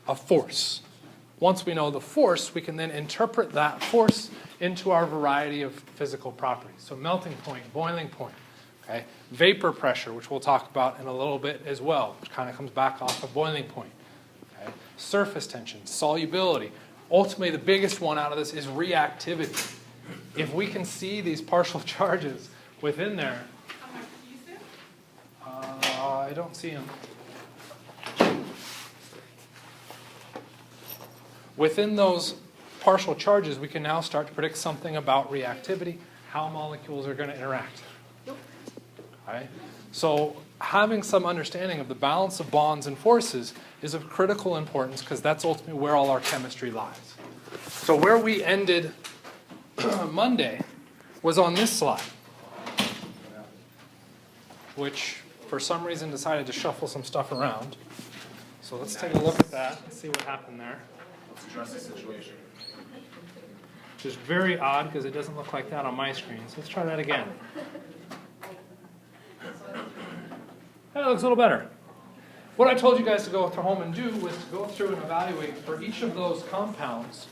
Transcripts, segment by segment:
a force. Once we know the force, we can then interpret that force into our variety of physical properties. So melting point, boiling point, okay? Vapor pressure, which we'll talk about in a little bit as well, which kind of comes back off of boiling point. Okay? Surface tension, solubility. Ultimately, the biggest one out of this is reactivity. If we can see these partial charges within there, I don't see them. Within those partial charges, we can now start to predict something about reactivity, how molecules are going to interact. Okay? So having some understanding of the balance of bonds and forces is of critical importance because that's ultimately where all our chemistry lies. So where we ended Monday was on this slide, which for some reason decided to shuffle some stuff around. So let's take a look at that and see what happened there. Let's address the situation. Which is very odd because it doesn't look like that on my screen. So let's try that again. That looks a little better. What I told you guys to go home and do was to go through and evaluate for each of those compounds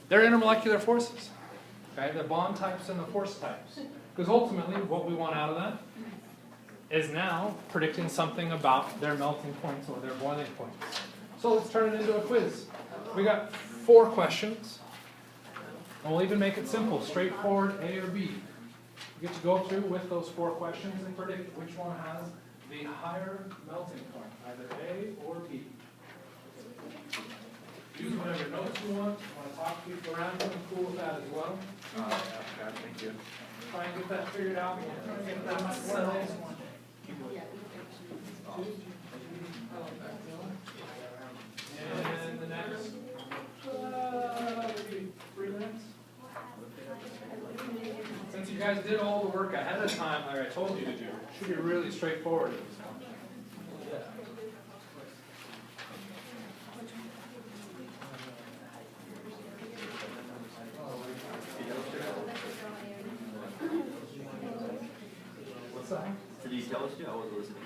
their intermolecular forces, okay, the bond types and the force types. Because ultimately what we want out of that is now predicting something about their melting points or their boiling points. So let's turn it into a quiz. We got 4 questions. And we'll even make it simple, straightforward, A or B. You get to go through with those 4 questions and predict which one has the higher melting point, either A or B. Use whatever notes you want. You want to talk to people around you, I'm cool with that as well. Yeah, thank you. Try and get that figured out. We'll try and get that settled. And the next, maybe 3 minutes. Since you guys did all the work ahead of time, like I told you to do, it should be really straightforward at this point. What's that? Did you tell us to? I wasn't listening.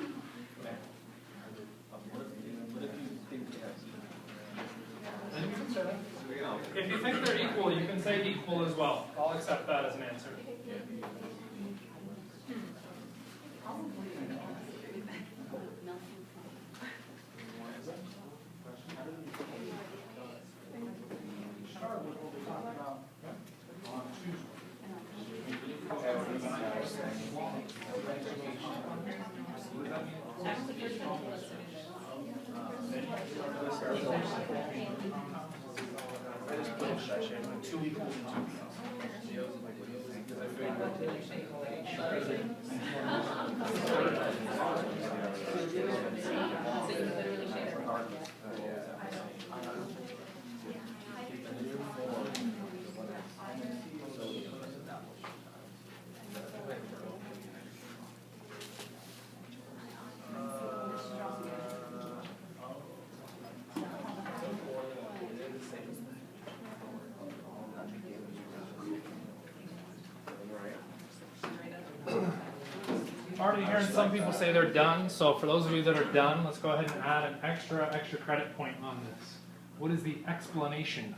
If you think they're equal, you can say equal as well. I'll accept that as an answer. Already hearing some people say they're done, so for those of you that are done, let's go ahead and add an extra credit point on this. What is the explanation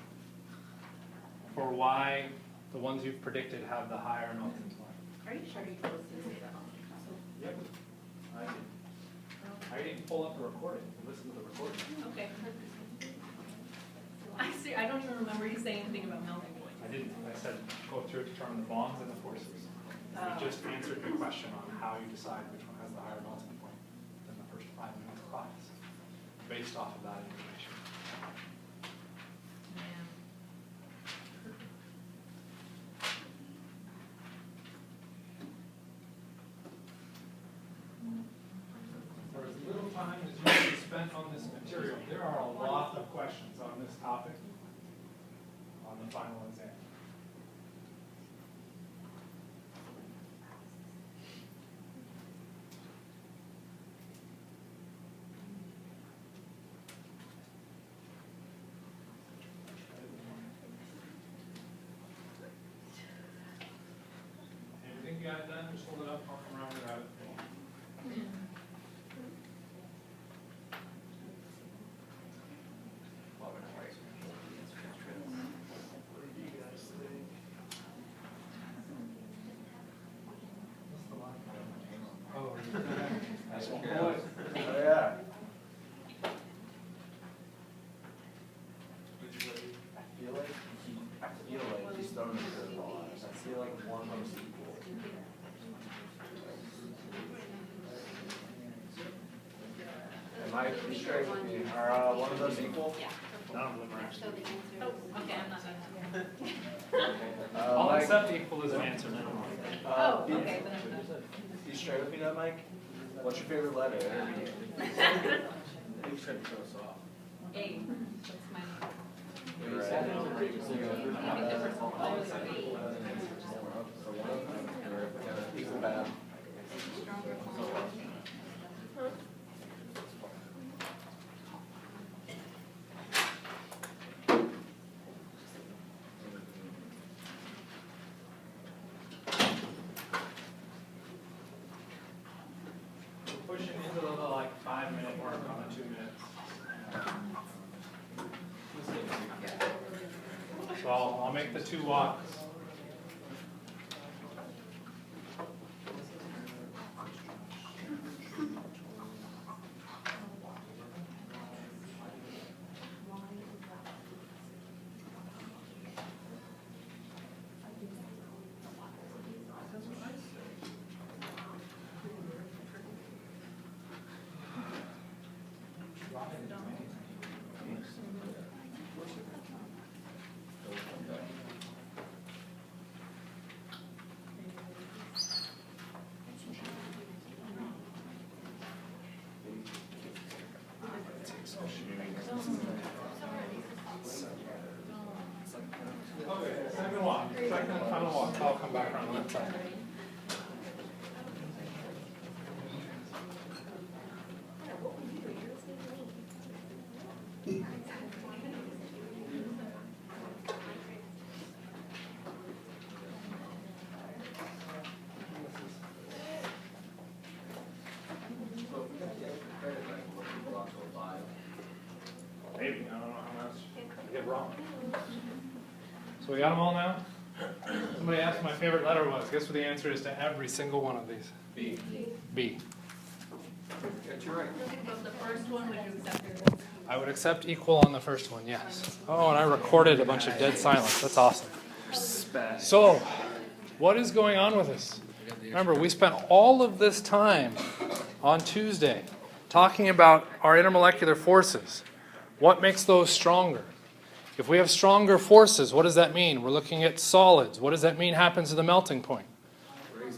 for why the ones you've predicted have the higher melting point? Are you sure you told us to say that on the console? Yep. I didn't pull up the recording. Listen to the recording. Okay. I don't even remember you saying anything about melting points. I didn't. I said go through, determine the bonds and the forces. We just answered the question on how you decide which one has the higher melting point in the first 5 minutes of class, based off of that information. For as little time as you spent on this material, there are a lot of questions on this topic on the final exam. Anything you got done, just hold it up, I'll come around and grab it. throwing a curveball at us. I feel like one of them's equal. Am I be straight with me? Are one of those equal? Yeah. None of them are actually. Oh, okay, I'm not done. I'll Mike, accept equal as an answer now. Oh, okay, then I'm done. be straight with me now, Mike. What's your favorite letter? A or B? You should throw us off. A, that's my name. Right. I think the first one was A. Equal bad. Stronger form. We're pushing into the like 5-minute mark on the 2 minutes. So I'll make the 2 walks. Okay, second walk, second and final walk. I'll come back around that side. Maybe, I don't know how much I get wrong. So we got them all now? Somebody asked what my favorite letter was. Guess what the answer is to every single one of these? B. B. You're right. But the first one, would you accept it? I would accept equal on the first one, yes. Oh, and I recorded a bunch of dead silence. That's awesome. So, what is going on with this? Remember, we spent all of this time on Tuesday talking about our intermolecular forces. What makes those stronger? If we have stronger forces, what does that mean? We're looking at solids. What does that mean happens to the melting point?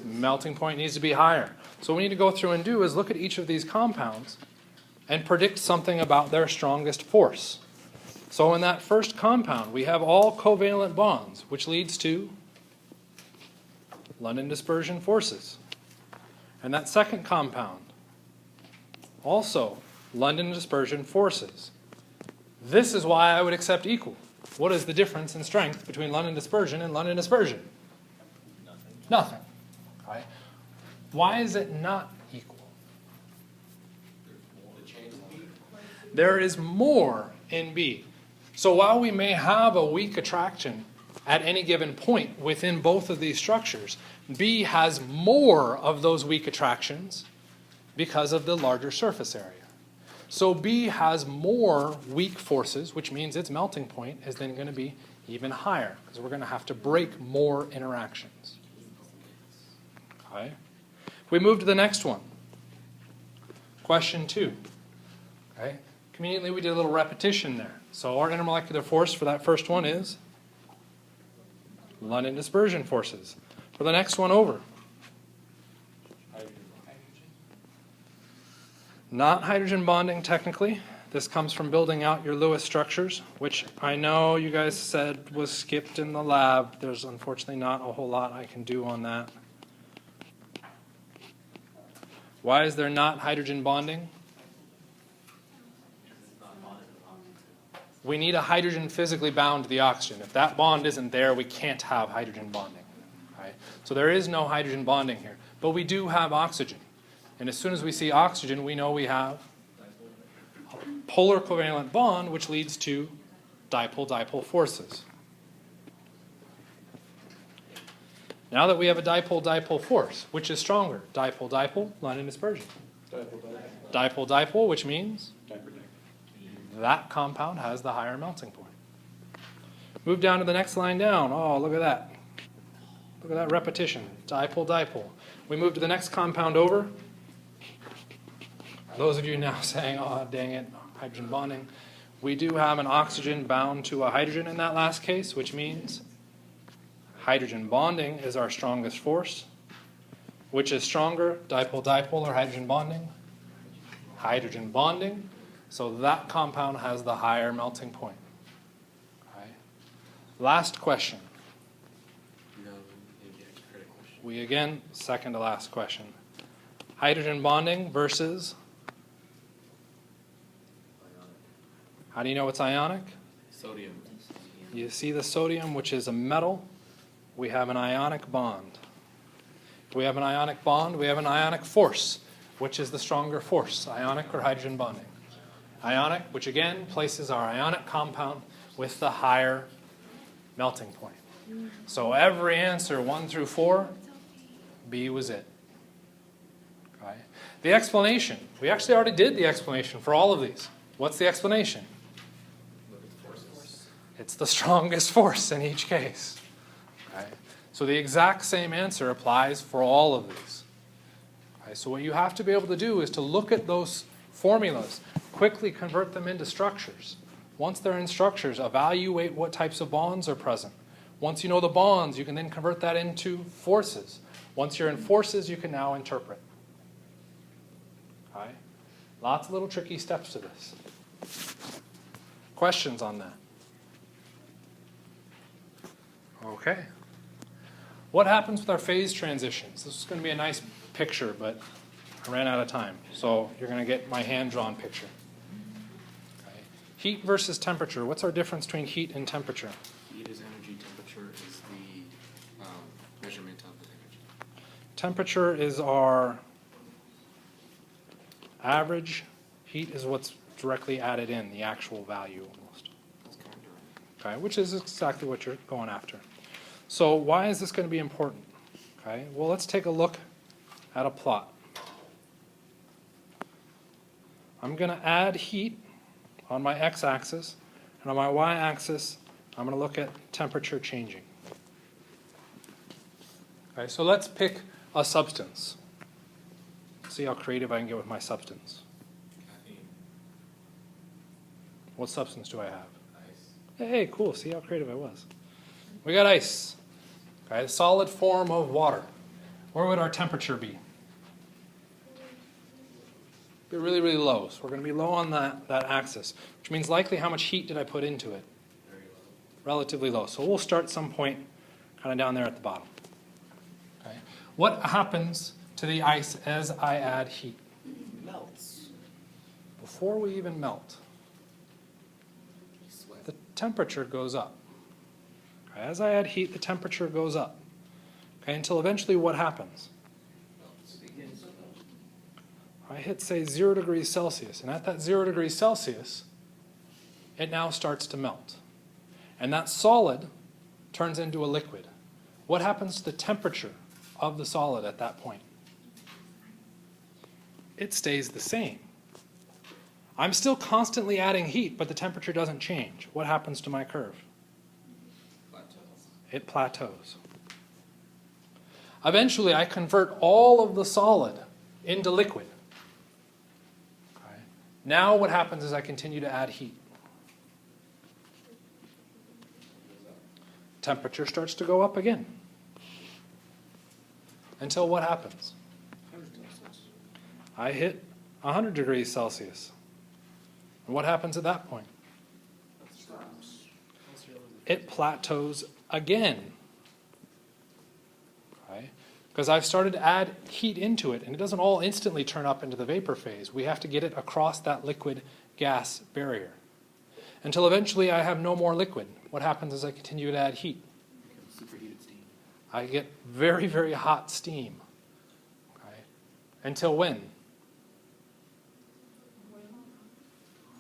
Melting point needs to be higher. So what we need to go through and do is look at each of these compounds and predict something about their strongest force. So in that first compound, we have all covalent bonds, which leads to London dispersion forces. And that second compound, also London dispersion forces. This is why I would accept equal. What is the difference in strength between London dispersion and London dispersion? Nothing. Okay. Why is it not equal? There is more in B. So while we may have a weak attraction at any given point within both of these structures, B has more of those weak attractions because of the larger surface area. So B has more weak forces, which means its melting point is then going to be even higher, because we're going to have to break more interactions. Okay. If we move to the next one, question 2. Okay. Conveniently, we did a little repetition there. So our intermolecular force for that first one is London dispersion forces. For the next one over, not hydrogen bonding technically. This comes from building out your Lewis structures, which I know you guys said was skipped in the lab. There's unfortunately not a whole lot I can do on that. Why is there not hydrogen bonding? We need a hydrogen physically bound to the oxygen. If that bond isn't there, we can't have hydrogen bonding. Right? So there is no hydrogen bonding here. But we do have oxygen. And as soon as we see oxygen, we know we have a polar covalent bond, which leads to dipole-dipole forces. Now that we have a dipole-dipole force, which is stronger? Dipole-dipole, London dispersion. Dipole-dipole, which means that compound has the higher melting point. Move down to the next line down. Oh, look at that. Look at that repetition. Dipole, dipole. We move to the next compound over. Those of you now saying, oh, dang it, hydrogen bonding. We do have an oxygen bound to a hydrogen in that last case, which means hydrogen bonding is our strongest force. Which is stronger, dipole, dipole, or hydrogen bonding? Hydrogen bonding. So that compound has the higher melting point. Okay. Last question. We again, second to last question. Hydrogen bonding versus, how do you know it's ionic? Sodium. You see the sodium, which is a metal. We have an ionic bond. We have an ionic bond. We have an ionic force. Which is the stronger force, ionic or hydrogen bonding? Ionic, which again places our ionic compound with the higher melting point. So every answer, 1 through 4, B was it. Okay. The explanation. We actually already did the explanation for all of these. What's the explanation? It's the strongest force in each case. Okay. So the exact same answer applies for all of these. Okay. So what you have to be able to do is to look at those formulas, quickly convert them into structures. Once they're in structures, evaluate what types of bonds are present. Once you know the bonds, you can then convert that into forces. Once you're in forces, you can now interpret. Okay. Lots of little tricky steps to this. Questions on that? Okay. What happens with our phase transitions? This is going to be a nice picture, but I ran out of time. So you're going to get my hand-drawn picture. Okay. Heat versus temperature. What's our difference between heat and temperature? Heat is energy, temperature is the measurement of the energy. Temperature is our average. Heat is what's directly added in, the actual value almost. That's kind of direct. Okay, which is exactly what you're going after. So why is this going to be important? Okay, well, let's take a look at a plot. I'm going to add heat on my x-axis, and on my y-axis, I'm going to look at temperature changing. Okay, so let's pick a substance. See how creative I can get with my substance. Caffeine, What substance do I have? ice, Hey, cool. See how creative I was. We got ice. Okay, a solid form of water. Where would our temperature be? Be really, really low. So we're going to be low on that axis, which means likely how much heat did I put into it? very low. Relatively low. So we'll start some point kind of down there at the bottom. Okay. What happens to the ice as I add heat? Melts. Before we even melt, Sweat. the temperature goes up. Okay, as I add heat, the temperature goes up. Okay, until eventually what happens? Melts. I hit, say, 0 degrees Celsius, and at that 0 degrees Celsius, it now starts to melt. And that solid turns into a liquid. What happens to the temperature of the solid at that point? It stays the same. I'm still constantly adding heat, but the temperature doesn't change. What happens to my curve? Plateaus. It plateaus. Eventually, I convert all of the solid into liquid. Okay. Now what happens is I continue to add heat. Temperature starts to go up again. Until what happens? I hit 100 degrees Celsius. And what happens at that point? It plateaus again. Okay? Because I've started to add heat into it, and it doesn't all instantly turn up into the vapor phase. We have to get it across that liquid-gas barrier. Until eventually I have no more liquid. What happens as I continue to add heat? Superheated steam. I get very, very hot steam. Okay? Until when?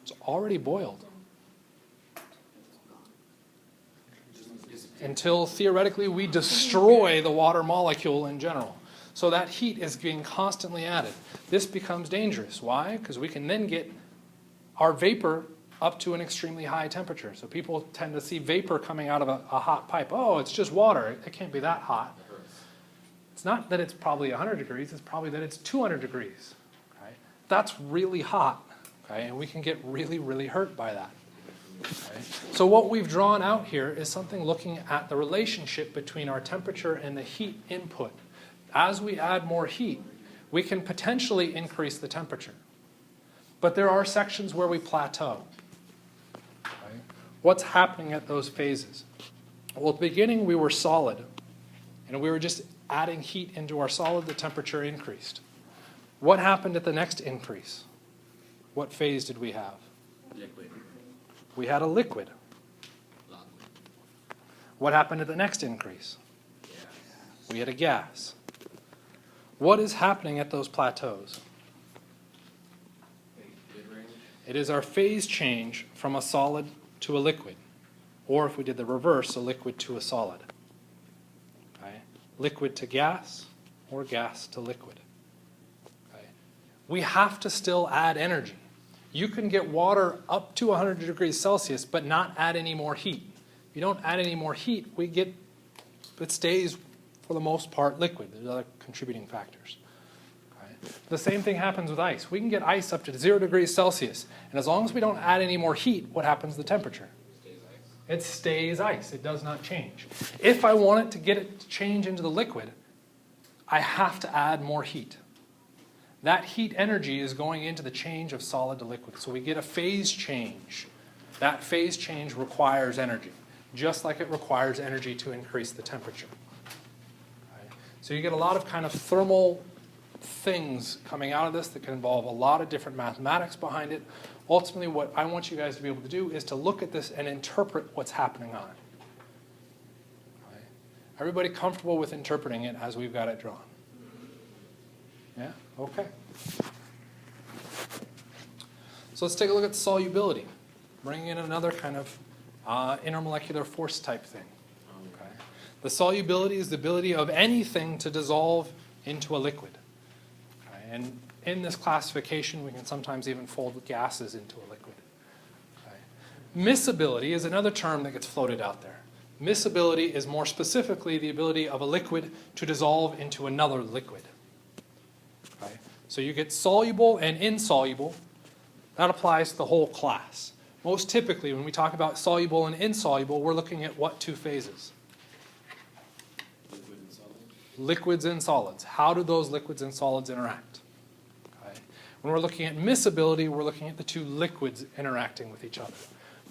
It's already boiled. Until theoretically we destroy the water molecule in general. So that heat is being constantly added. This becomes dangerous. Why? Because we can then get our vapor up to an extremely high temperature. So people tend to see vapor coming out of a hot pipe. Oh, it's just water. It can't be that hot. It's not that it's probably 100 degrees. It's probably that it's 200 degrees. Okay? That's really hot. Okay? And we can get really, really hurt by that. Okay? So what we've drawn out here is something looking at the relationship between our temperature and the heat input. As we add more heat, we can potentially increase the temperature. But there are sections where we plateau. Okay? What's happening at those phases? Well, at the beginning we were solid, and we were just adding heat into our solid, the temperature increased. What happened at the next increase? What phase did we have? Liquid. We had a liquid. What happened at the next increase? We had a gas. What is happening at those plateaus? It is our phase change from a solid to a liquid. Or if we did the reverse, a liquid to a solid. Okay? Liquid to gas, or gas to liquid. Okay? We have to still add energy. You can get water up to 100 degrees Celsius, but not add any more heat. If you don't add any more heat, it stays, for the most part, liquid. There's other contributing factors. Okay? The same thing happens with ice. We can get ice up to 0 degrees Celsius, and as long as we don't add any more heat, what happens to the temperature? It stays ice. It does not change. If I want it to get it to change into the liquid, I have to add more heat. That heat energy is going into the change of solid to liquid. So we get a phase change. That phase change requires energy, just like it requires energy to increase the temperature. Okay? So you get a lot of kind of thermal things coming out of this that can involve a lot of different mathematics behind it. Ultimately, what I want you guys to be able to do is to look at this and interpret what's happening on it. Okay? Everybody comfortable with interpreting it as we've got it drawn? Yeah? Okay. So let's take a look at solubility. Bringing in another kind of intermolecular force type thing. Okay. The solubility is the ability of anything to dissolve into a liquid. Okay. And in this classification, we can sometimes even fold gases into a liquid. Okay. Miscibility is another term that gets floated out there. Miscibility is more specifically the ability of a liquid to dissolve into another liquid. Okay. So you get soluble and insoluble. That applies to the whole class. Most typically, when we talk about soluble and insoluble, we're looking at what two phases? Liquid and solid. Liquids and solids. How do those liquids and solids interact? Okay. When we're looking at miscibility, we're looking at the two liquids interacting with each other.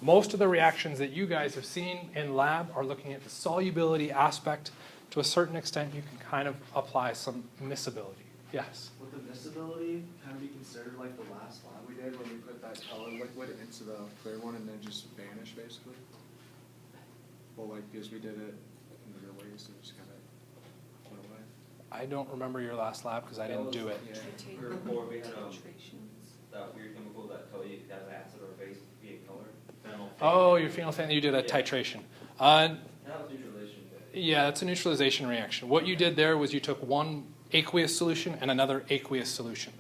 Most of the reactions that you guys have seen in lab are looking at the solubility aspect. To a certain extent, you can kind of apply some miscibility. Yes? Would the miscibility kind of be considered like the last lab we did when we put that color liquid into the clear one and then just vanish, basically? Well, like, because we did it in the real ways, it just kind of went away. I don't remember your last lab because I didn't do it. Yeah. Before we had that weird chemical that tell you that acid or base be a color. Oh, your phenolphthalein, you did a titration. That was neutralization. Yeah, that's a neutralization reaction. What you did there was you took one aqueous solution and another aqueous solution.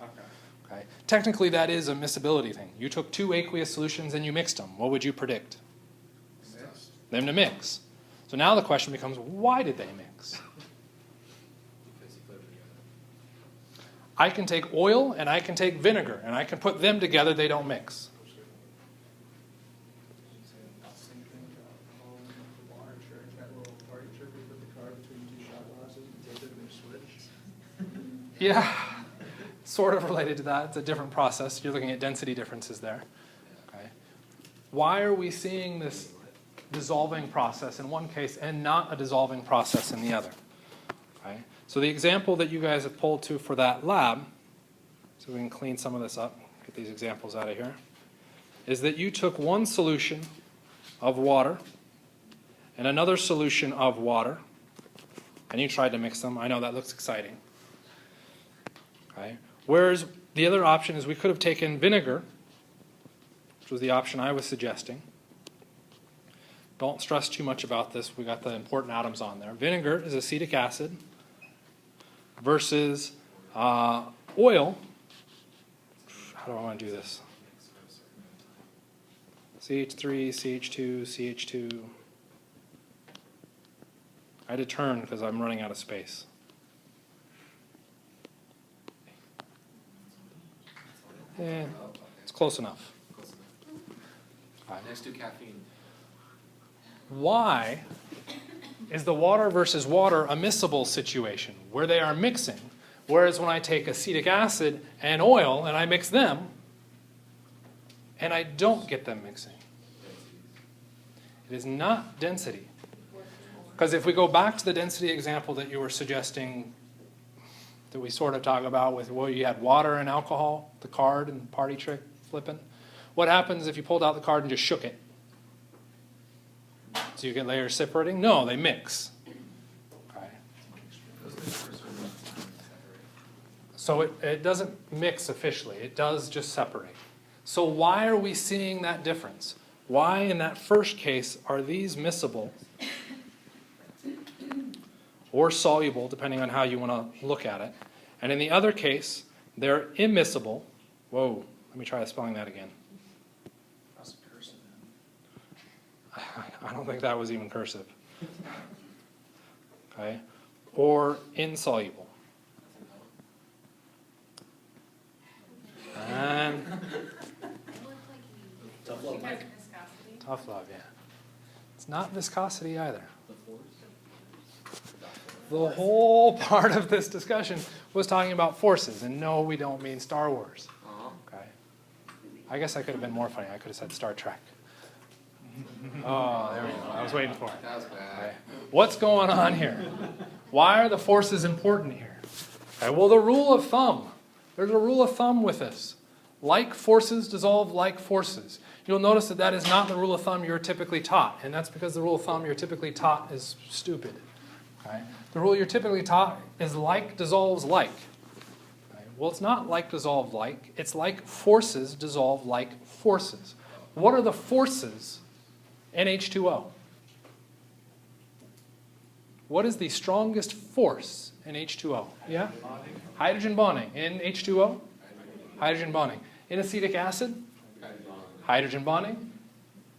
Okay. Technically, that is a miscibility thing. You took two aqueous solutions and you mixed them. What would you predict? Mixed. Them to mix. So now the question becomes, why did they mix? Because you put it together. I can take oil and I can take vinegar, and I can put them together. They don't mix. Same thing, home, the water church, that little party trick, we put the car between two shot glasses and take it and switch. Yeah, sort of related to that. It's a different process. You're looking at density differences there. Okay. Why are we seeing this dissolving process in one case and not a dissolving process in the other? Okay. So the example that you guys have pulled to for that lab, so we can clean some of this up, get these examples out of here, is that you took one solution of water and another solution of water, and you tried to mix them. I know that looks exciting. Okay. Whereas the other option is we could have taken vinegar, which was the option I was suggesting. Don't stress too much about this. We got the important atoms on there. Vinegar is acetic acid versus oil. How do I want to do this? CH3, CH2, CH2. I had to turn because I'm running out of space. Yeah, it's close enough. Close enough. All right. Next to caffeine. Why is the water versus water a miscible situation where they are mixing? Whereas when I take acetic acid and oil and I mix them, and I don't get them mixing. It is not density. Because if we go back to the density example that you were suggesting, that we sort of talk about with where you had water and alcohol, the card and party trick flipping, what happens if you pulled out the card and just shook it? So you get layers separating? No, they mix. Okay. So it doesn't mix officially. It does just separate. So why are we seeing that difference? Why, in that first case, are these miscible or soluble, depending on how you want to look at it? And in the other case, they're immiscible. Whoa, let me try spelling that again. That's cursive. I don't think that was even cursive. Okay. Or insoluble. And Tough love, Mike. tough love, yeah. It's not viscosity either. The whole part of this discussion was talking about forces, and no, we don't mean Star Wars. Okay. I guess I could have been more funny. I could have said Star Trek. Oh, there we go. I was waiting for it. That was bad. Okay. What's going on here? Why are the forces important here? Okay, well, the rule of thumb. There's a rule of thumb with this. Like forces dissolve like forces. You'll notice that that is not the rule of thumb you're typically taught, and that's because the rule of thumb you're typically taught is stupid. Okay? The rule you're typically taught is like dissolves like. Okay? Well, it's not like dissolve like. It's like forces dissolve like forces. What are the forces in H₂O? What is the strongest force in H₂O? Yeah? Hydrogen bonding. In H₂O? Hydrogen bonding. In acetic acid? Hydrogen bonding.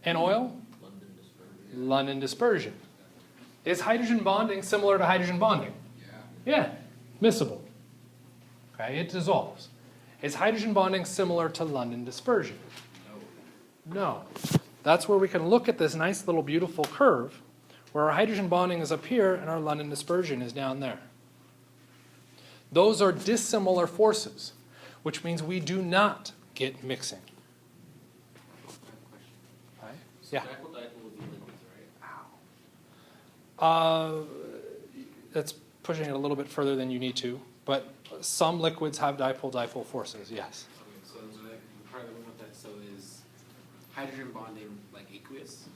In oil? London dispersion. Is hydrogen bonding similar to hydrogen bonding? Yeah. Miscible. Okay, it dissolves. Is hydrogen bonding similar to London dispersion? No. That's where we can look at this nice little beautiful curve where our hydrogen bonding is up here and our London dispersion is down there. Those are dissimilar forces, which means we do not get mixing. Right? Yeah. That's pushing it a little bit further than you need to, but some liquids have dipole-dipole forces, yes. Okay, so the part that went with that, so is hydrogen bonding like aqueous,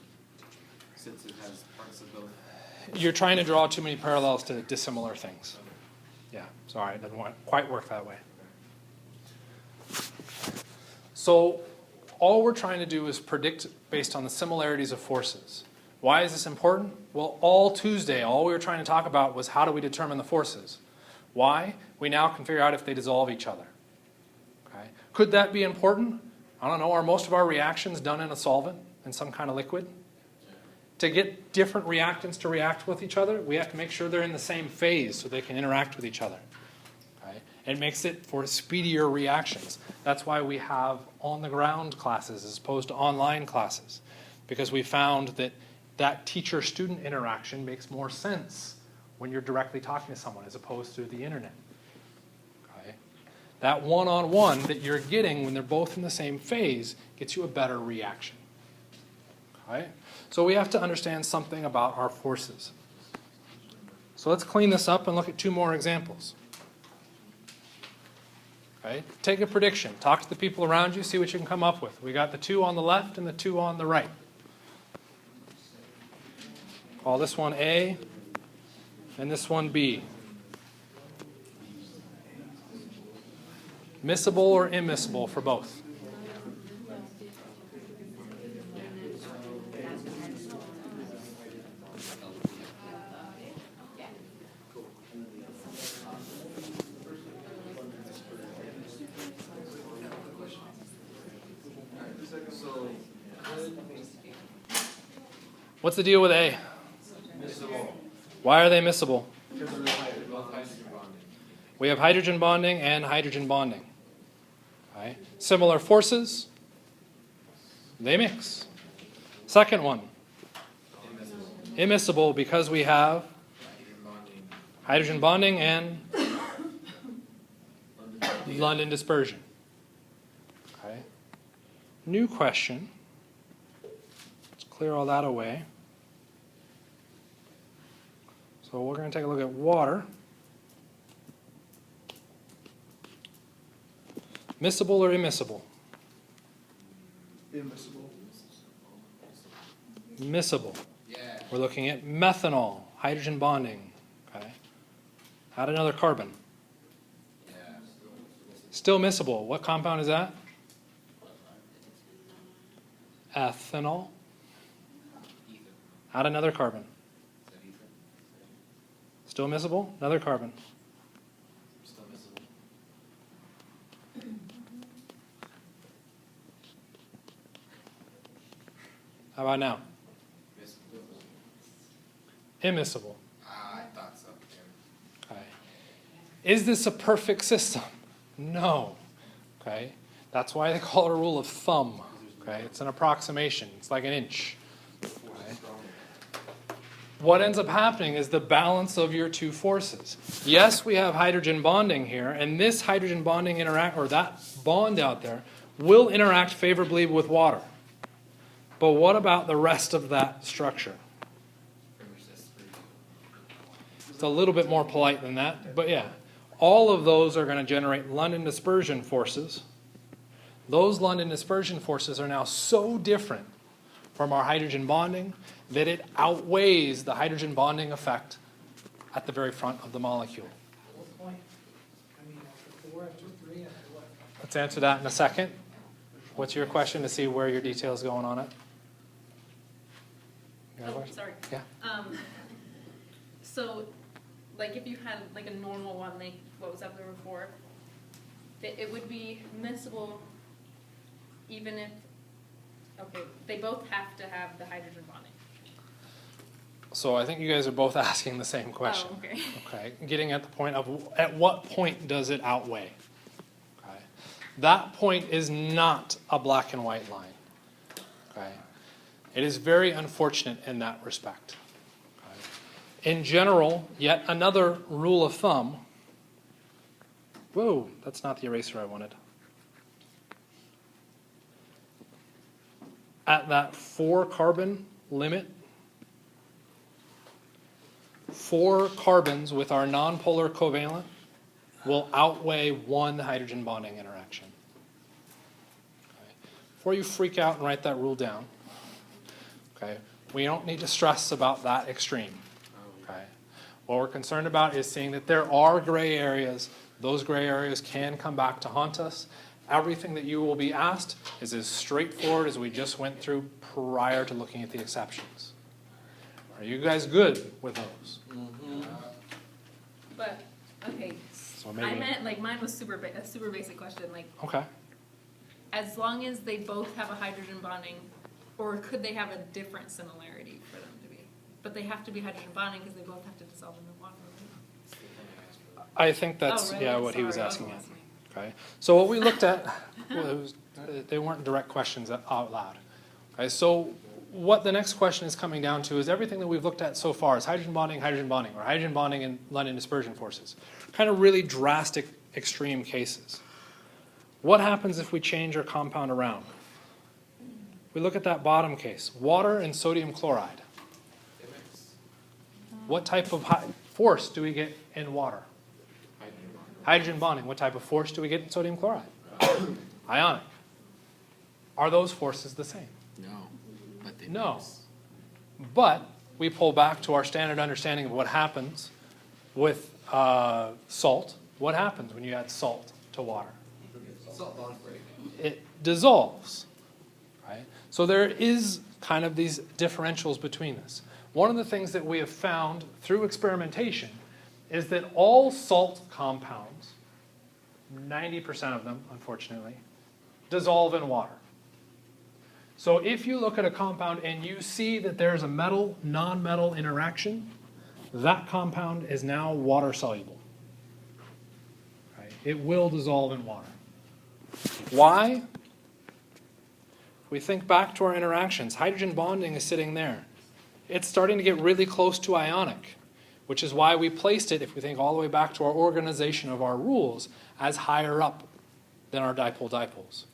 since it has parts of both? You're trying to draw too many parallels to dissimilar things. Yeah, sorry, it doesn't quite work that way. So all we're trying to do is predict based on the similarities of forces. Why is this important? Well, all Tuesday, all we were trying to talk about was how do we determine the forces. Why? We now can figure out if they dissolve each other. Okay. Could that be important? I don't know. Are most of our reactions done in a solvent, in some kind of liquid? To get different reactants to react with each other, we have to make sure they're in the same phase so they can interact with each other. Okay. It makes it for speedier reactions. That's why we have on-the-ground classes as opposed to online classes, because we found that that teacher-student interaction makes more sense when you're directly talking to someone as opposed to the internet. Okay? That one-on-one that you're getting when they're both in the same phase gets you a better reaction. Okay? So we have to understand something about our forces. So let's clean this up and look at two more examples. Okay? Take a prediction. Talk to the people around you, see what you can come up with. We got the two on the left and the two on the right. Call this one A and this one B. Miscible or immiscible for both? So What's the deal with A? Miscible. Why are they miscible? Because they're both hydrogen bonding. We have hydrogen bonding and hydrogen bonding. Okay. Similar forces, they mix. Second one, immiscible because we have hydrogen bonding and London dispersion. Okay. New question. Let's clear all that away. So we're going to take a look at water. Miscible or immiscible? Immiscible. Miscible. Yeah. We're looking at methanol, hydrogen bonding. Okay. Add another carbon. Yeah. Still miscible. What compound is that? Ethanol. Ether. Add another carbon. Is that ether? Still miscible. Another carbon. Still miscible. How about now? Immiscible. I thought so. Yeah. Okay. Is this a perfect system? No. Okay. That's why they call it a rule of thumb. Okay. It's an approximation. It's like an inch. Okay. What ends up happening is the balance of your two forces. Yes, we have hydrogen bonding here, and this hydrogen bonding or that bond out there will interact favorably with water. But what about the rest of that structure? Pretty much that's pretty good. It's a little bit more polite than that, but yeah. All of those are going to generate London dispersion forces. Those London dispersion forces are now so different from our hydrogen bonding that it outweighs the hydrogen bonding effect at the very front of the molecule. Let's answer that in a second. What's your question to see where your detail's going on it? You have a Oh, question? sorry. Yeah. So, like if you had like a normal one, like what was up there before, it would be miscible even if, okay, they both have to have the hydrogen bonding. So I think you guys are both asking the same question. Oh, okay. Okay, getting at the point of at what point does it outweigh? Okay, that point is not a black and white line. Okay, it is very unfortunate in that respect. Okay. In general, yet another rule of thumb. Whoa, that's not the eraser I wanted. At that 4 carbon limit, 4 carbons with our nonpolar covalent will outweigh 1 hydrogen bonding interaction. Okay. Before you freak out and write that rule down, okay, we don't need to stress about that extreme. Okay. What we're concerned about is seeing that there are gray areas. Those gray areas can come back to haunt us. Everything that you will be asked is as straightforward as we just went through prior to looking at the exceptions. Are you guys good with those? But, okay, So maybe. I meant, like, mine was a super basic question, like, Okay. as long as they both have a hydrogen bonding, or could they have a different similarity for them to be? But they have to be hydrogen bonding because they both have to dissolve in the water. I think that's Oh, really? yeah what he was Sorry, I asking. wasn't listening. Okay. So what we looked at, well, they weren't direct questions out loud. Okay. So what the next question is coming down to is everything that we've looked at so far is hydrogen bonding, or hydrogen bonding and London dispersion forces. Kind of really drastic, extreme cases. What happens if we change our compound around? We look at that bottom case, water and sodium chloride. What type of force do we get in water? Hydrogen bonding. What type of force do we get in sodium chloride? Ionic. Are those forces the same? No. But they No. mix. But we pull back to our standard understanding of what happens with salt. What happens when you add salt to water? Salt bonds break. It dissolves. Right? So there is kind of these differentials between this. One of the things that we have found through experimentation is that all salt compounds, 90% of them, unfortunately, dissolve in water. So if you look at a compound and you see that there's a metal-non-metal interaction, that compound is now water soluble. Right? It will dissolve in water. Why? We think back to our interactions. Hydrogen bonding is sitting there. It's starting to get really close to ionic, which is why we placed it, if we think all the way back to our organization of our rules, as higher up than our dipole-dipoles.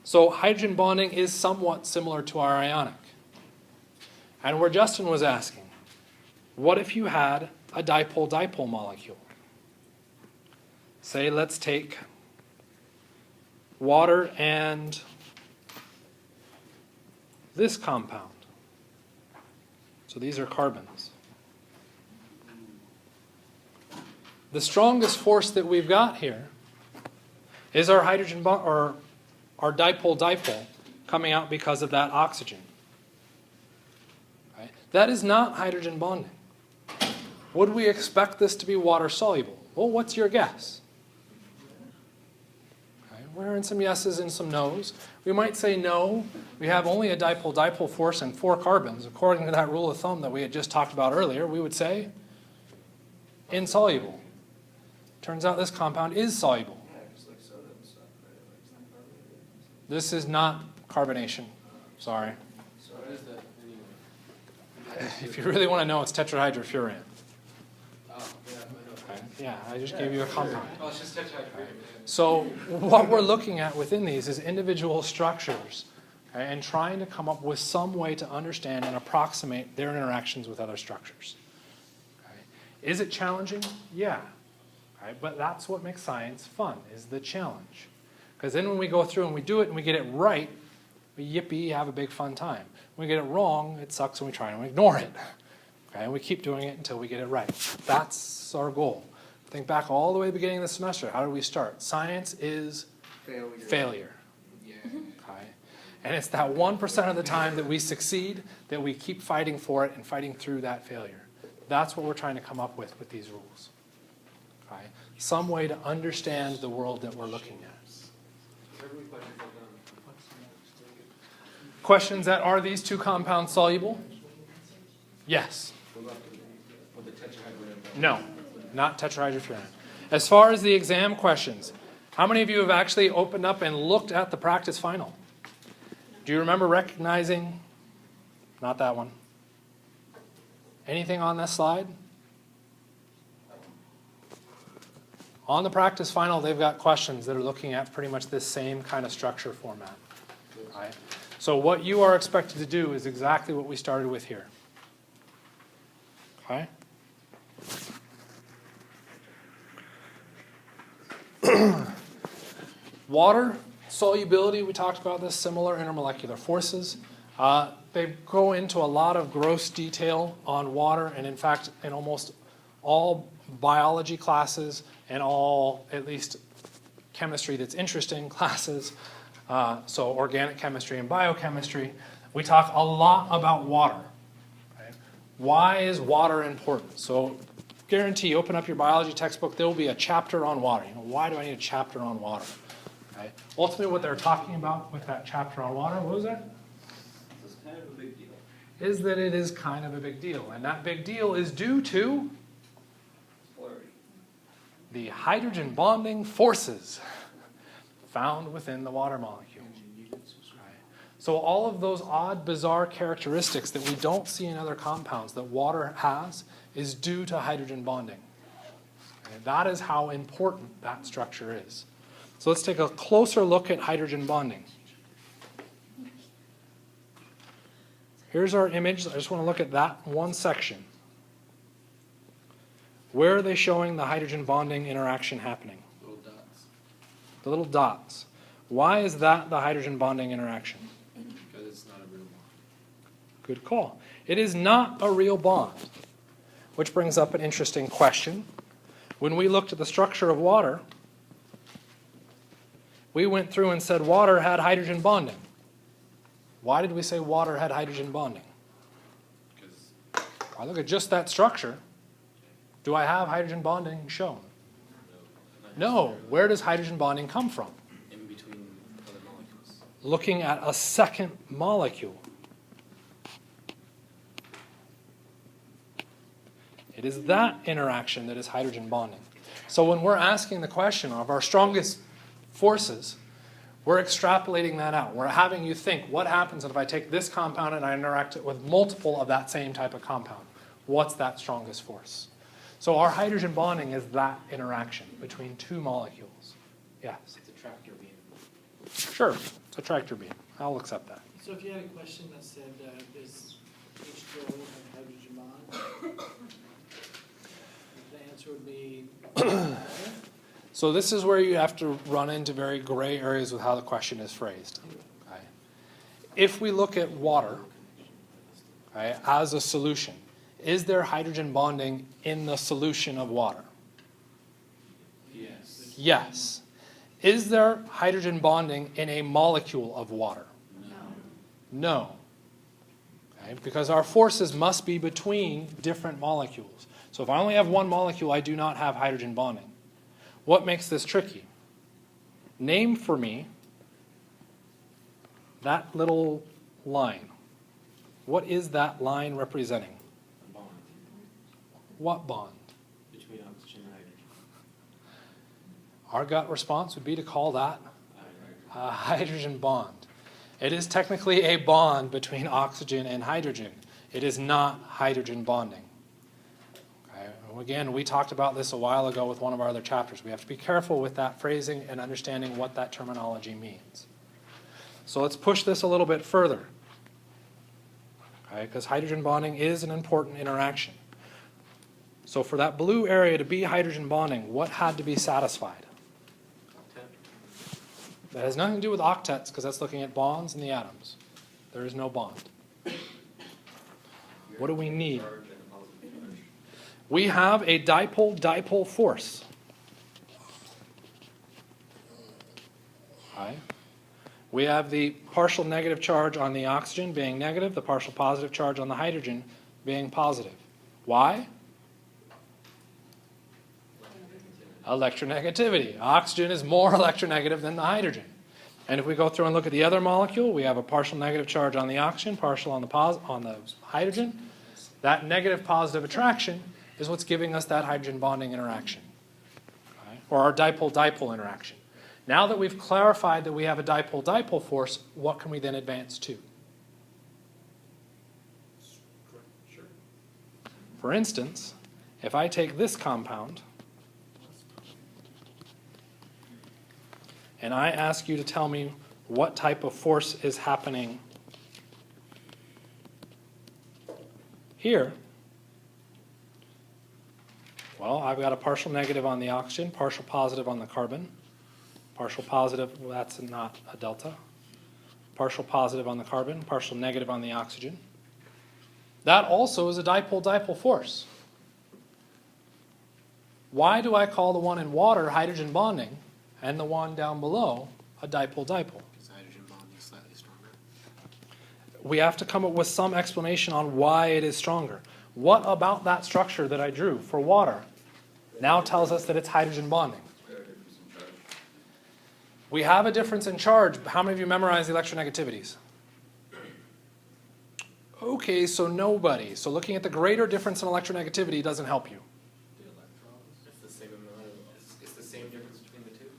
So hydrogen bonding is somewhat similar to our ionic. And where Justin was asking, what if you had a dipole-dipole molecule? Say, let's take water and this compound. So these are carbons. The strongest force that we've got here is our hydrogen bond, or our dipole-dipole coming out because of that oxygen. Right? That is not hydrogen bonding. Would we expect this to be water soluble? Well, what's your guess? Okay, we're hearing some yeses and some nos. We might say no. We have only a dipole-dipole force and 4 carbons. According to that rule of thumb that we had just talked about earlier, we would say insoluble. Turns out this compound is soluble. This is not carbonation. Sorry. So what is that anyway? If you really want to know, it's tetrahydrofuran. Oh, yeah, I know. Okay. Yeah, I just gave you a compound. Oh, it's just tetrahydrofuran. So what we're looking at within these is individual structures, okay, and trying to come up with some way to understand and approximate their interactions with other structures. Okay. Is it challenging? Yeah. Okay, but that's what makes science fun, is the challenge. Because then when we go through and we do it and we get it right, we yippee, have a big fun time. When we get it wrong, it sucks and we try and ignore it. Okay, and we keep doing it until we get it right. That's our goal. Think back all the way to the beginning of the semester. How did we start? Science is failure. Yeah. Okay? And it's that 1% of the time that we succeed that we keep fighting for it and fighting through that failure. That's what we're trying to come up with these rules. Okay? Some way to understand the world that we're looking at. Questions that are these 2 compounds soluble? Yes. No, not tetrahydrofuran. As far as the exam questions, how many of you have actually opened up and looked at the practice final? Do you remember recognizing, not that one, anything on this slide? On the practice final, they've got questions that are looking at pretty much this same kind of structure format. Right? So what you are expected to do is exactly what we started with here. Okay? Water solubility, we talked about this, similar intermolecular forces. They go into a lot of gross detail on water, and in fact, in almost all biology classes and all, at least chemistry that's interesting classes, so organic chemistry and biochemistry, we talk a lot about water. Okay? Why is water important? So guarantee, open up your biology textbook, there will be a chapter on water. You know, why do I need a chapter on water? Okay? Ultimately, what they're talking about with that chapter on water, what was that? This is kind of a big deal. Is that it is kind of a big deal. And that big deal is due to Molarity. the hydrogen bonding forces found within the water molecule. So all of those odd, bizarre characteristics that we don't see in other compounds that water has is due to hydrogen bonding. And that is how important that structure is. So let's take a closer look at hydrogen bonding. Here's our image. I just want to look at that one section. Where are they showing the hydrogen bonding interaction happening? Little dots. The little dots. Why is that the hydrogen bonding interaction? Because it's not a real bond. Good call. It is not a real bond, which brings up an interesting question. When we looked at the structure of water, we went through and said water had hydrogen bonding. Why did we say water had hydrogen bonding? Because I look at just that structure. Do I have hydrogen bonding shown? No. Where does hydrogen bonding come from? in between other molecules. looking at a second molecule. It is that interaction that is hydrogen bonding. So when we're asking the question of our strongest forces, we're extrapolating that out. We're having you think, what happens if I take this compound and I interact it with multiple of that same type of compound? What's that strongest force? So our hydrogen bonding is that interaction between two molecules. Yes? It's a tractor beam. Sure, it's a tractor beam. I'll accept that. So if you had a question that said, does H₂O have a hydrogen bond? The answer would be no. So this is where you have to run into very gray areas with how the question is phrased. Okay. If we look at water, okay, as a solution, is there hydrogen bonding in the solution of water? Yes. Yes. Is there hydrogen bonding in a molecule of water? No. Okay, because our forces must be between different molecules. So if I only have one molecule, I do not have hydrogen bonding. What makes this tricky? Name for me that little line. What is that line representing? A bond What bond? between oxygen and hydrogen. Our gut response would be to call that a hydrogen bond. It is technically a bond between oxygen and hydrogen. It is not hydrogen bonding. Okay. Again, we talked about this a while ago with one of our other chapters. We have to be careful with that phrasing and understanding what that terminology means. So let's push this a little bit further. Okay, because hydrogen bonding is an important interaction. So for that blue area to be hydrogen bonding, what had to be satisfied? That has nothing to do with octets, because that's looking at bonds in the atoms. There is no bond. What do we need? We have a dipole-dipole force. Okay. We have the partial negative charge on the oxygen being negative, the partial positive charge on the hydrogen being positive. Why? Electronegativity. Oxygen is more electronegative than the hydrogen. And if we go through and look at the other molecule, we have a partial negative charge on the oxygen, partial on the hydrogen. That negative positive attraction is what's giving us that hydrogen bonding interaction, okay? Or our dipole-dipole interaction. Now that we've clarified that we have a dipole-dipole force, what can we then advance to? Sure. For instance, if I take this compound and I ask you to tell me what type of force is happening here, well, I've got a partial negative on the oxygen, partial positive on the carbon, partial positive, well, that's not a delta, partial positive on the carbon, partial negative on the oxygen. That also is a dipole-dipole force. Why do I call the one in water hydrogen bonding and the one down below a dipole-dipole? Because hydrogen bonding is slightly stronger. We have to come up with some explanation on why it is stronger. What about that structure that I drew for water now tells us that it's hydrogen bonding? We have a difference in charge. How many of you memorize the electronegativities? Okay, so nobody. So looking at the greater difference in electronegativity doesn't help you. The electrons. It's the same amount of. It's the same difference between the two.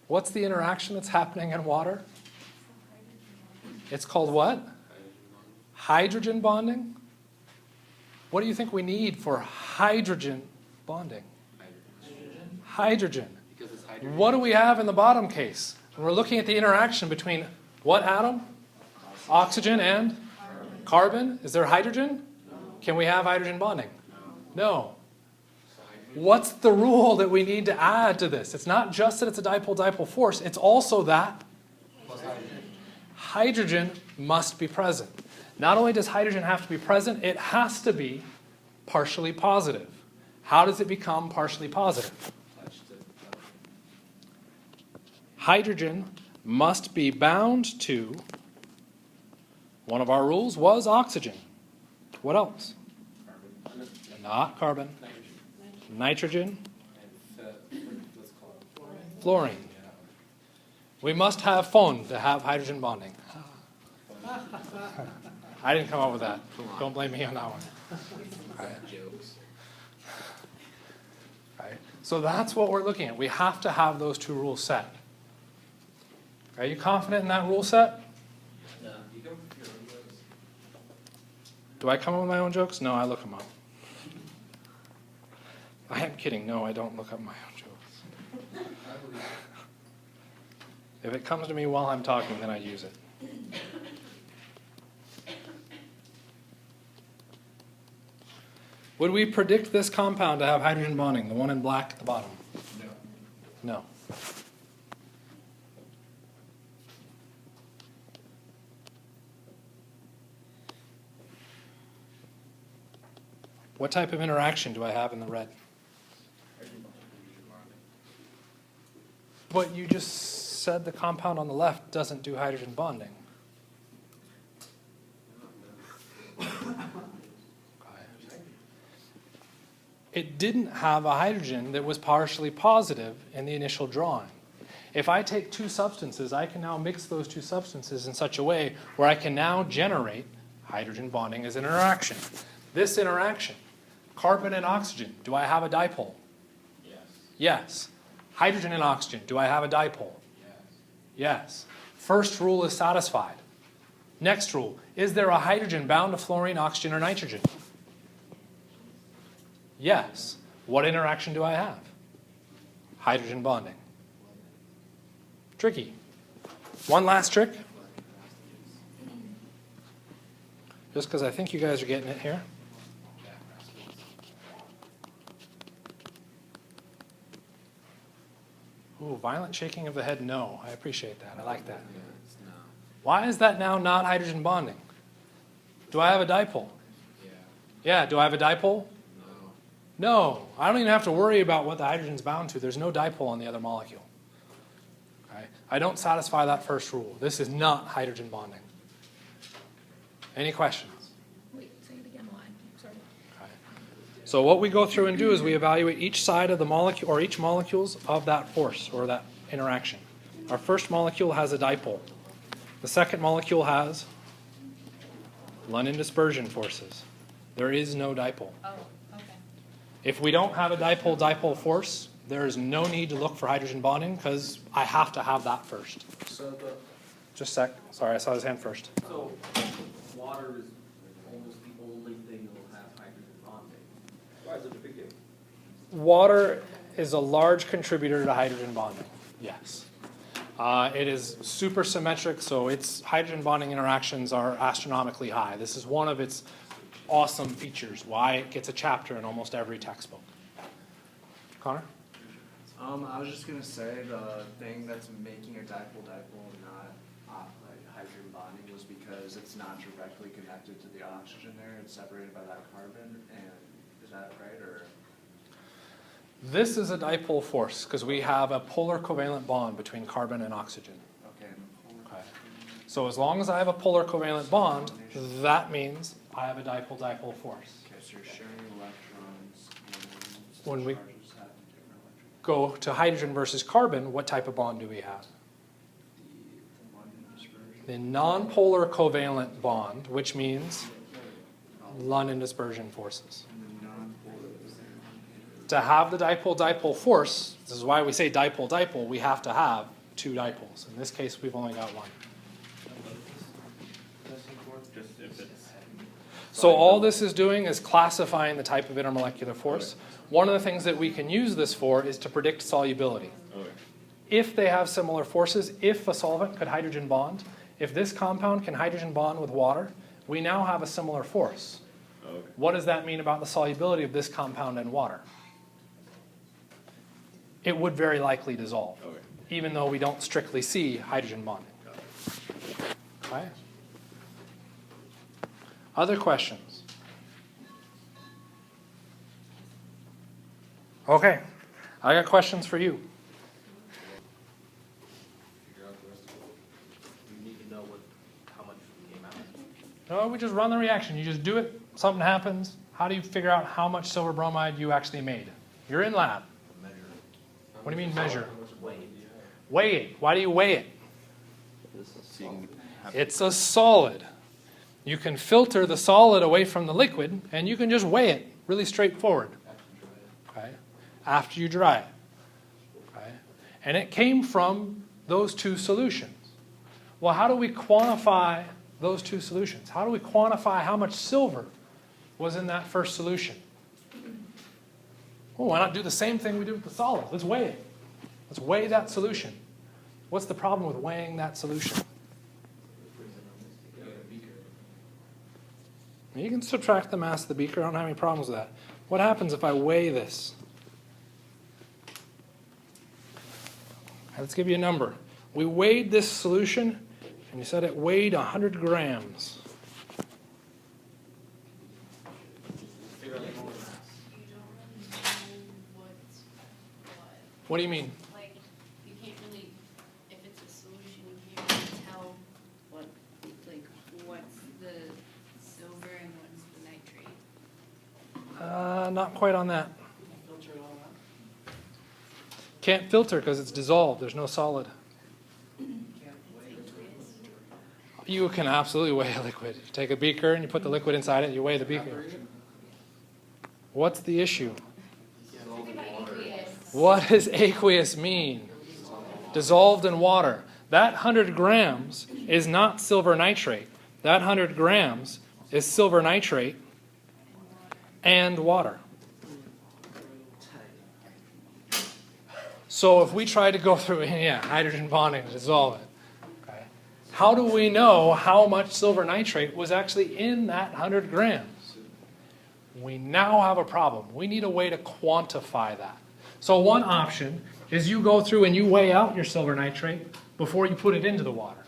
What's the interaction that's happening in water? It's called what? Hydrogen bonding? What do you think we need for hydrogen bonding? Hydrogen. Because it's hydrogen. What do we have in the bottom case? And we're looking at the interaction between what atom? Oxygen and carbon. Is there hydrogen? Can we have hydrogen bonding? No. What's the rule that we need to add to this? It's not just that it's a dipole-dipole force, it's also that hydrogen must be present. Not only does hydrogen have to be present, it has to be partially positive. How does it become partially positive? Hydrogen must be bound to, one of our rules was oxygen. What else? Carbon. Not carbon. Nitrogen. Nitrogen, And let's call it fluorine. We must have phone to have hydrogen bonding. I didn't come up with that. Don't blame me on that one. Jokes. Right? So that's what we're looking at. We have to have those two rules set. Are you confident in that rule set? No, you come with your own jokes. Do I come up with my own jokes? No, I look them up. I am kidding. No, I don't look up my own jokes. If it comes to me while I'm talking, then I use it. Would we predict this compound to have hydrogen bonding, the one in black at the bottom? No. No. What type of interaction do I have in the red? But you just said the compound on the left doesn't do hydrogen bonding. It didn't have a hydrogen that was partially positive in the initial drawing. If I take two substances, I can now mix those two substances in such a way where I can now generate hydrogen bonding as an interaction. This interaction, carbon and oxygen, do I have a dipole? Yes. Yes. Hydrogen and oxygen, do I have a dipole? Yes. Yes. First rule is satisfied. Next rule, is there a hydrogen bound to fluorine, oxygen, or nitrogen? Yes. What interaction do I have? Hydrogen bonding. Tricky. One last trick. Just because I think you guys are getting it here. Ooh, violent shaking of the head, no. I appreciate that. I like that. No. Why is that now not hydrogen bonding? Do I have a dipole? Yeah. Yeah, do I have a dipole? No. No. I don't even have to worry about what the hydrogen's bound to. There's no dipole on the other molecule. Okay? I don't satisfy that first rule. This is not hydrogen bonding. Any questions? Wait, say it again, why? Sorry. Okay. So what we go through and do is we evaluate each side of the molecule, or each molecules of that force, or that interaction. Our first molecule has a dipole. The second molecule has London dispersion forces. There is no dipole. Oh, okay. If we don't have a dipole-dipole force, there is no need to look for hydrogen bonding because I have to have that first. So the, Just a sec. Sorry, I saw his hand first. So, water is almost the only thing that will have hydrogen bonding. Why is it a big deal? Water is a large contributor to hydrogen bonding, yes. It is supersymmetric, so its hydrogen bonding interactions are astronomically high. This is one of its awesome features, why it gets a chapter in almost every textbook. Connor? I was just gonna say the thing that's making a dipole-dipole not like hydrogen bonding was because it's not directly connected to the oxygen there. It's separated by that carbon, and is that right, or? This is a dipole force because we have a polar covalent bond between carbon and oxygen. Okay. Okay. So as long as I have a polar covalent bond, that means I have a dipole-dipole force. Okay, so you're sharing electrons, and When we- charges have different electric. Go to hydrogen versus carbon, what type of bond do we have? The London dispersion. The nonpolar covalent bond, which means London dispersion forces. And the non-polar. To have the dipole-dipole force, this is why we say dipole-dipole, we have to have two dipoles. In this case, we've only got one. Just if it's. So all this is doing is classifying the type of intermolecular force. One of the things that we can use this for is to predict solubility. Okay. If they have similar forces, if a solvent could hydrogen bond, if this compound can hydrogen bond with water, we now have a similar force. Okay. What does that mean about the solubility of this compound in water? It would very likely dissolve, Okay. even though we don't strictly see hydrogen bonding. Okay. Other questions? Okay, I got questions for you. Figure out the rest of it. You need to know how much came out. No, we just run the reaction. You just do it, something happens. How do you figure out how much silver bromide you actually made? You're in lab. Measure. What do you mean measure? How much weight? Weigh it. Why do you weigh it? So you can have It's a solid. You can filter the solid away from the liquid, and you can just weigh it. Really straightforward. Okay? After you dry it. Okay? And it came from those two solutions. Well, how do we quantify those two solutions? How do we quantify how much silver was in that first solution? Well, why not do the same thing we did with the solid? Let's weigh it. Let's weigh that solution. What's the problem with weighing that solution? You can subtract the mass of the beaker. I don't have any problems with that. What happens if I weigh this? Let's give you a number. We weighed this solution, and you said it weighed 100 grams. You don't really know what's what. What do you mean? Like, you can't really, if it's a solution, you can't really tell what, like, what's the silver and what's the nitrate. Not quite on that. Filter it all out. Can't filter because it's dissolved. There's no solid. You can absolutely weigh a liquid. You take a beaker and you put the liquid inside it and you weigh the beaker. What's the issue? What does aqueous mean? Dissolved in water. That 100 grams is not silver nitrate. That 100 grams is silver nitrate and water. So if we try to go through, hydrogen bonding to dissolve it, okay, how do we know how much silver nitrate was actually in that 100 grams? We now have a problem. We need a way to quantify that. So one option is you go through and you weigh out your silver nitrate before you put it into the water.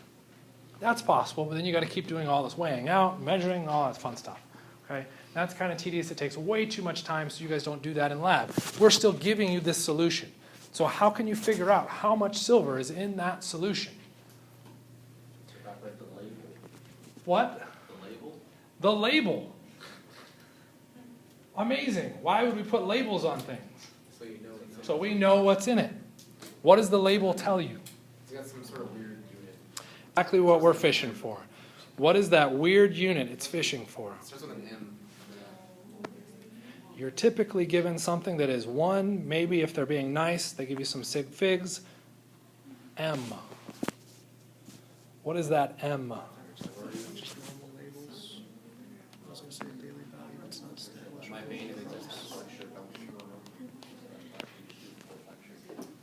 That's possible, but then you got to keep doing all this weighing out, measuring, all that fun stuff. Okay? That's kind of tedious. It takes way too much time, so you guys don't do that in lab. We're still giving you this solution. So how can you figure out how much silver is in that solution? What? The label? The label. Amazing. Why would we put labels on things? So you know it's So we know what's in it. What does the label tell you? it's got some sort of weird unit. Exactly what we're fishing for. What is that weird unit it's fishing for? It starts with an M. You're typically given something that is 1, maybe if they're being nice, they give you some sig figs. M. What is that M? Just normal labels. I was gonna say daily value, that's not established. My main is just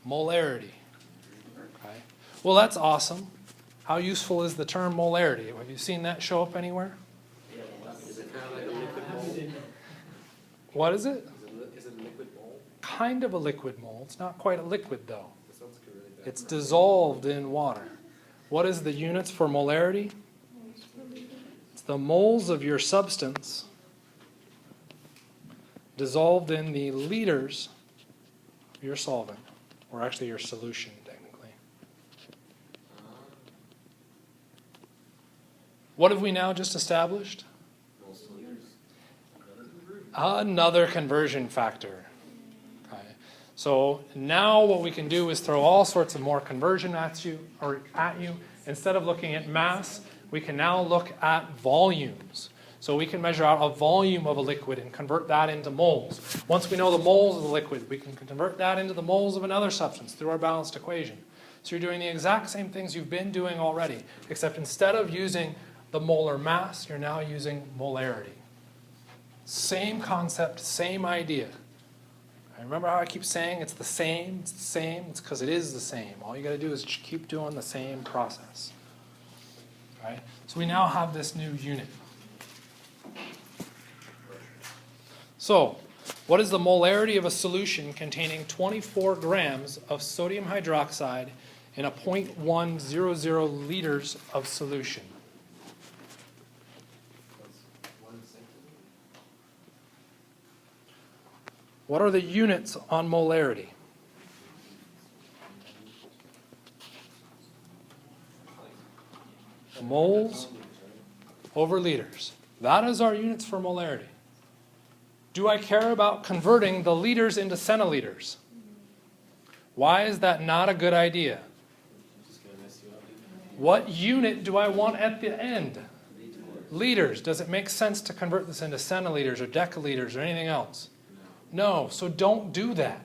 Molarity. Okay. Well, that's awesome. How useful is the term molarity? Have you seen that show up anywhere? Is it kind of like a liquid mold? What is it? Is it a liquid mold? Kind of a liquid mold. It's not quite a liquid, though. This sounds like a really bad. It's dissolved in water. What is the units for molarity? It's the moles of your substance dissolved in the liters of your solvent, or actually your solution, technically. What have we now just established? Another conversion factor. Okay. So now what we can do is throw all sorts of more conversion at you. Instead of looking at mass, we can now look at volumes. So we can measure out a volume of a liquid and convert that into moles. Once we know the moles of the liquid, we can convert that into the moles of another substance through our balanced equation. So you're doing the exact same things you've been doing already, except instead of using the molar mass, you're now using molarity. Same concept, same idea. I remember how I keep saying it's the same, it's because it is the same. All you got to do is keep doing the same process. Right? So we now have this new unit. So, what is the molarity of a solution containing 24 grams of sodium hydroxide in a 0.100 liters of solution? What are the units on molarity? Moles over liters. That is our units for molarity. Do I care about converting the liters into centiliters? Why is that not a good idea? What unit do I want at the end? Liters. Does it make sense to convert this into centiliters or decaliters or anything else? No, so don't do that.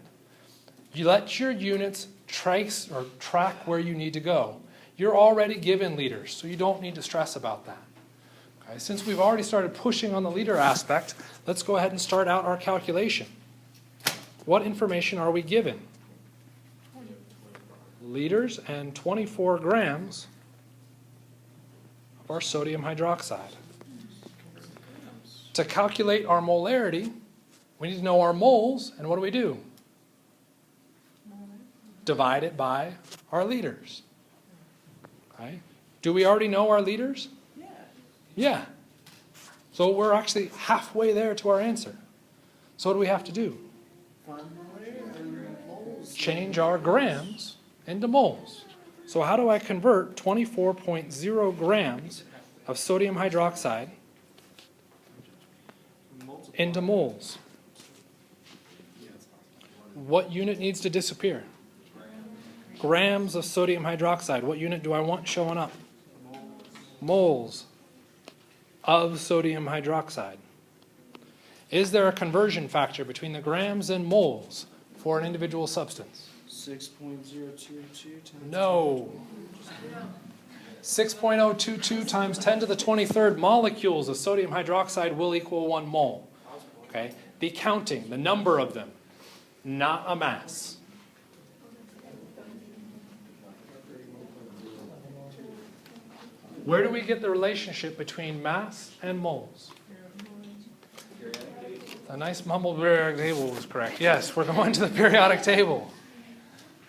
You let your units trace or track where you need to go. You're already given liters, so you don't need to stress about that. Okay, since we've already started pushing on the liter aspect, let's go ahead and start out our calculation. What information are we given? Liters and 24 grams of our sodium hydroxide. To calculate our molarity, we need to know our moles, and what do? Divide it by our liters. Okay. Do we already know our liters? Yeah. So we're actually halfway there to our answer. So what do we have to do? Change our grams into moles. So how do I convert 24.0 grams of sodium hydroxide into moles? What unit needs to disappear? Grams of sodium hydroxide. What unit do I want showing up? Moles of sodium hydroxide. Is there a conversion factor between the grams and moles for an individual substance? 6.022 times. No. 6.022 times 10 to the 23rd molecules of sodium hydroxide will equal 1 mole. Okay? The counting, the number of them, not a mass. Where do we get the relationship between mass and moles? A nice mumbled periodic table was correct. Yes, we're going to the periodic table.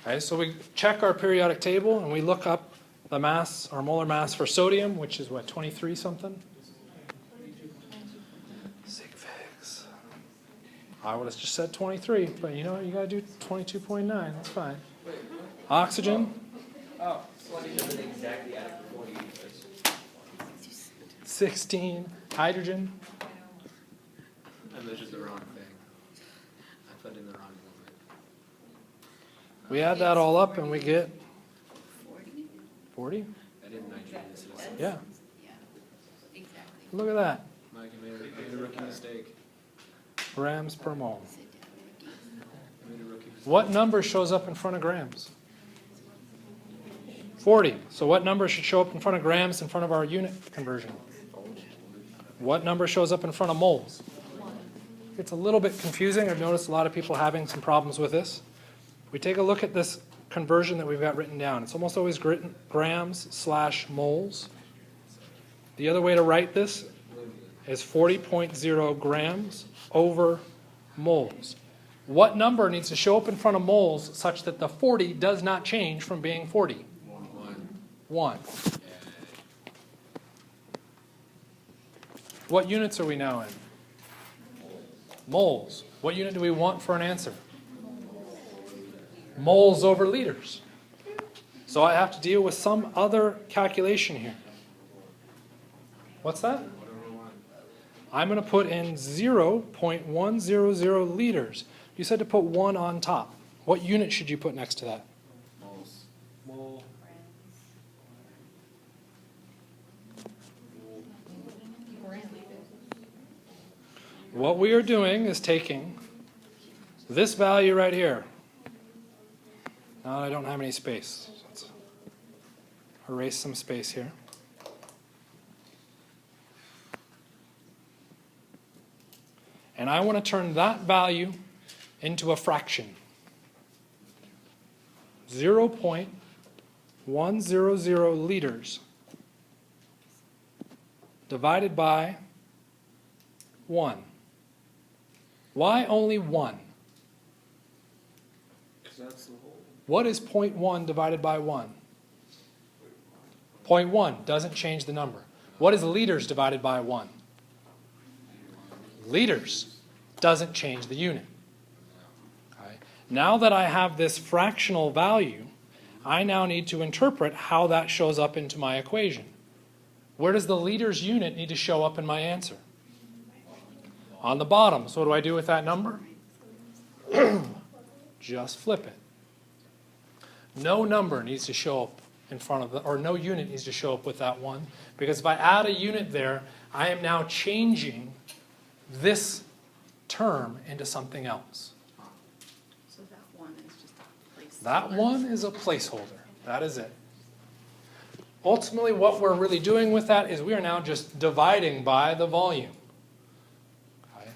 Okay, so we check our periodic table and we look up the mass, our molar mass for sodium, which is what, 23 something? Sig figs. I would have just said 23, but you know what, you gotta do 22.9, that's fine. Oxygen? Oh, so I didn't exactly add 40. 16. Hydrogen? I measured the wrong thing. I put in the wrong number. We add that all up and we get 40? I did nitrogen instead of sulfur. Yeah. Yeah, exactly. Look at that. Mike, I made a rookie mistake. Grams per mole. I made a rookie mistake. What number shows up in front of grams? 40. So what number should show up in front of grams in front of our unit conversion? What number shows up in front of moles? It's a little bit confusing. I've noticed a lot of people having some problems with this. We take a look at this conversion that we've got written down. It's almost always grams/moles. The other way to write this is 40.0 grams over moles. What number needs to show up in front of moles such that the 40 does not change from being 40? 1. What units are we now in? Moles. What unit do we want for an answer? Moles over liters. So I have to deal with some other calculation here. What's that? I'm going to put in 0.100 liters. You said to put 1 on top. What unit should you put next to that? Moles. Mole. What we are doing is taking this value right here. Now I don't have any space. Let's erase some space here. And I want to turn that value into a fraction. 0.100 liters divided by 1. Why only 1? That's the whole. What is 0.1 divided by 1? 0.1 doesn't change the number. What is liters divided by 1? Liters doesn't change the unit. Okay. Now that I have this fractional value, I now need to interpret how that shows up into my equation. Where does the liters unit need to show up in my answer? On the bottom. So what do I do with that number? Just flip it. No number needs to show up in front of the, or no unit needs to show up with that 1. Because if I add a unit there, I am now changing this term into something else. So that one is just a place. That one is a placeholder. That is it. Ultimately, what we're really doing with that is we are now just dividing by the volume. Okay?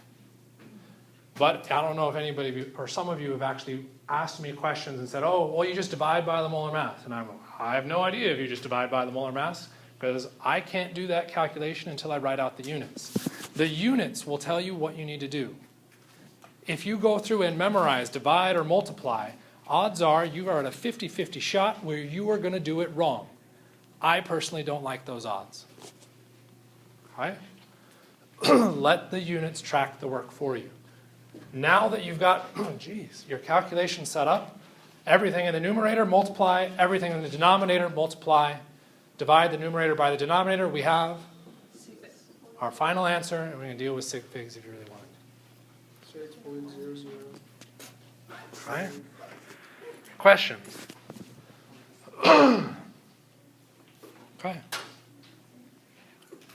But I don't know if anybody of you, or some of you have actually asked me questions and said, oh, well, you just divide by the molar mass. And I have no idea if you just divide by the molar mass, because I can't do that calculation until I write out the units. The units will tell you what you need to do. If you go through and memorize, divide, or multiply, odds are you are at a 50-50 shot where you are going to do it wrong. I personally don't like those odds. Okay? Let the units track the work for you. Now that you've got, your calculation set up, everything in the numerator, multiply, everything in the denominator, multiply, divide the numerator by the denominator, we have our final answer, and we're going to deal with sig figs if you really want. 6.00. Right? Questions? Okay.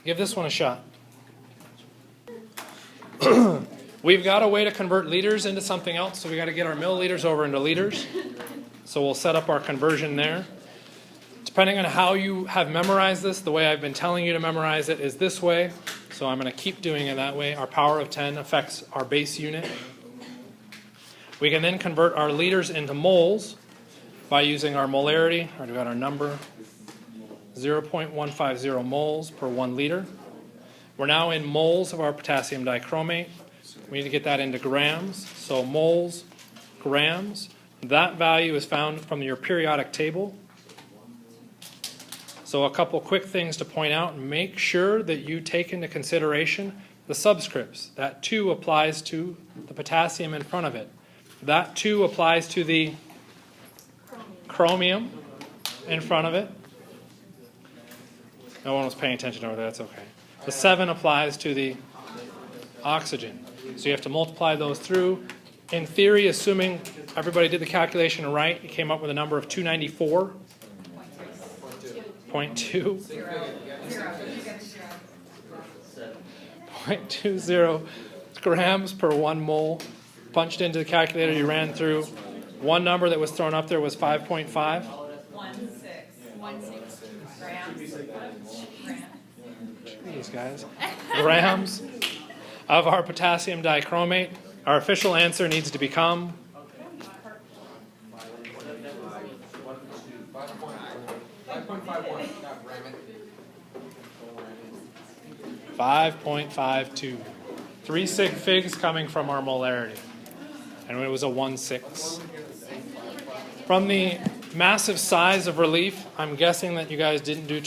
Give this one a shot. We've got a way to convert liters into something else, so we got to get our milliliters over into liters. So we'll set up our conversion there. Depending on how you have memorized this, the way I've been telling you to memorize it is this way. So I'm going to keep doing it that way. Our power of 10 affects our base unit. We can then convert our liters into moles by using our molarity. Already got our number. 0.150 moles per 1 liter. We're now in moles of our potassium dichromate. We need to get that into grams. So moles, grams. That value is found from your periodic table. So a couple quick things to point out. Make sure that you take into consideration the subscripts. That 2 applies to the potassium in front of it. That 2 applies to the chromium in front of it. No one was paying attention over there, that's okay. The 7 applies to the oxygen. So you have to multiply those through. In theory, assuming everybody did the calculation right, you came up with a number of 294.2. 0.20 grams per 1 mole. Punched into the calculator you ran through. One number that was thrown up there was 5.5. 1.6 grams. These guys. Grams of our potassium dichromate. Our official answer needs to become 5.52. 3 sig figs coming from our molarity. And it was a 1/6. From the massive size of relief, I'm guessing that you guys didn't do too